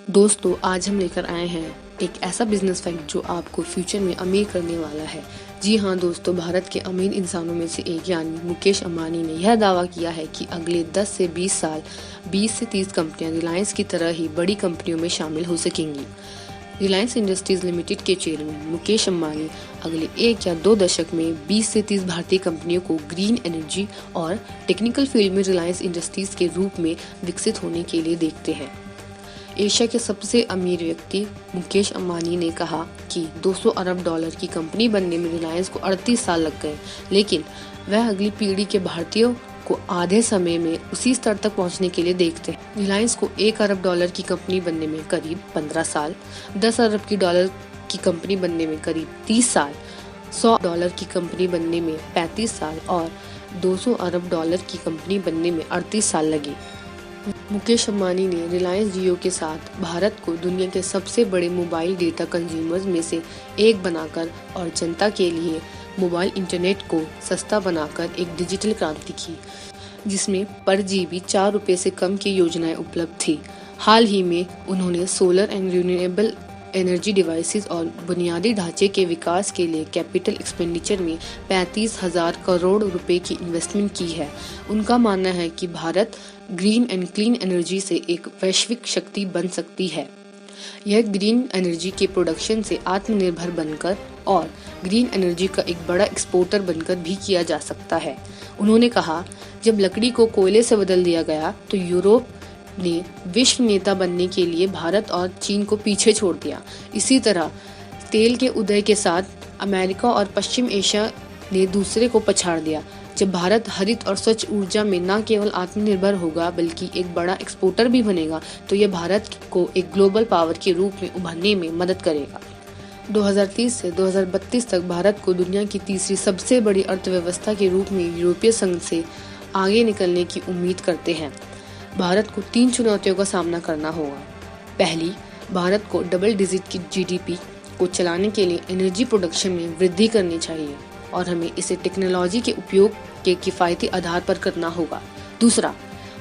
दोस्तों, आज हम लेकर आए हैं एक ऐसा बिजनेस फैक्ट जो आपको फ्यूचर में अमीर करने वाला है। जी हाँ दोस्तों, भारत के अमीर इंसानों में से एक यानी मुकेश अंबानी ने यह दावा किया है कि अगले 10 से 20 साल 20 से 30 कंपनियां रिलायंस की तरह ही बड़ी कंपनियों में शामिल हो सकेंगी। रिलायंस इंडस्ट्रीज लिमिटेड के चेयरमैन मुकेश अंबानी अगले 1 या 2 दशक में 20 से 30 भारतीय कंपनियों को ग्रीन एनर्जी और टेक्निकल फील्ड में रिलायंस इंडस्ट्रीज के रूप में विकसित होने के लिए देखते हैं। एशिया के सबसे अमीर व्यक्ति मुकेश अंबानी ने कहा कि 200 अरब डॉलर की कंपनी बनने में रिलायंस को 38 साल लग गए, लेकिन वह अगली पीढ़ी के भारतीयों को आधे समय में उसी स्तर तक पहुंचने के लिए देखते हैं। रिलायंस को 1 अरब डॉलर की कंपनी बनने में करीब 15 साल, 10 अरब की डॉलर की कंपनी बनने में करीब 30 साल, 100 डॉलर की कंपनी बनने में 35 साल और 200 अरब डॉलर की कंपनी बनने में 38 साल लगे। मुकेश अंबानी ने रिलायंस जियो के साथ भारत को दुनिया के सबसे बड़े मोबाइल डेटा कंज्यूमर्स में से एक बनाकर और जनता के लिए मोबाइल इंटरनेट को सस्ता बनाकर एक डिजिटल क्रांति की, जिसमें पर जीबी 4 रुपये से कम की योजनाएं उपलब्ध थी। हाल ही में उन्होंने solar and renewable energy devices और बुनियादी ढांचे के विकास के लिए कैपिटल एक्सपेंडिचर में 35,000 करोड़ रुपए की इन्वेस्टमेंट की है। उनका मानना है कि Bharat green and clean energy से एक वैश्विक शक्ति बन सकती है। यह ग्रीन एनर्जी के प्रोडक्शन से आत्मनिर्भर बनकर और ग्रीन एनर्जी का एक बड़ा एक्सपोर्टर बनकर भी किया जा सकता है। उन्होंने कहा, जब लकड़ी को कोयले से बदल दिया गया तो यूरोप ने विश्व नेता बनने के लिए भारत और चीन को पीछे छोड़ दिया। इसी तरह तेल के उदय के साथ अमेरिका और पश्चिम एशिया ने दूसरे को पछाड़ दिया। जब भारत हरित और स्वच्छ ऊर्जा में न केवल आत्मनिर्भर होगा बल्कि एक बड़ा एक्सपोर्टर भी बनेगा, तो यह भारत को एक ग्लोबल पावर के रूप में उभरने में मदद करेगा। 2030 से 2032 तक भारत को दुनिया की तीसरी सबसे बड़ी अर्थव्यवस्था के रूप में यूरोपीय संघ से आगे निकलने की उम्मीद करते हैं। भारत को 3 चुनौतियों का सामना करना होगा। पहली, भारत को डबल डिजिट की जीडीपी को चलाने के लिए एनर्जी प्रोडक्शन में वृद्धि करनी चाहिए और हमें इसे टेक्नोलॉजी के उपयोग के किफायती आधार पर करना होगा। दूसरा,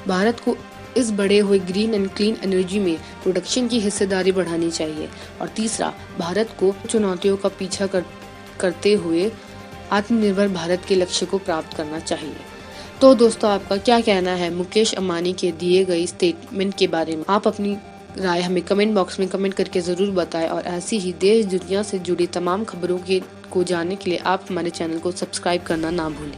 भारत को इस बढ़े हुए ग्रीन एंड क्लीन एनर्जी में प्रोडक्शन की हिस्सेदारी बढ़ानी चाहिए। और तीसरा, भारत को चुनौतियों का पीछा करते हुए आत्मनिर्भर भारत के लक्ष्य को प्राप्त करना चाहिए। तो दोस्तों, आपका क्या कहना है मुकेश अंबानी के दिए गए स्टेटमेंट के बारे में? आप अपनी राय हमें कमेंट बॉक्स में कमेंट करके जरूर बताएं और ऐसी ही देश दुनिया से जुड़ी तमाम खबरों को जानने के लिए आप हमारे चैनल को सब्सक्राइब करना ना भूलें।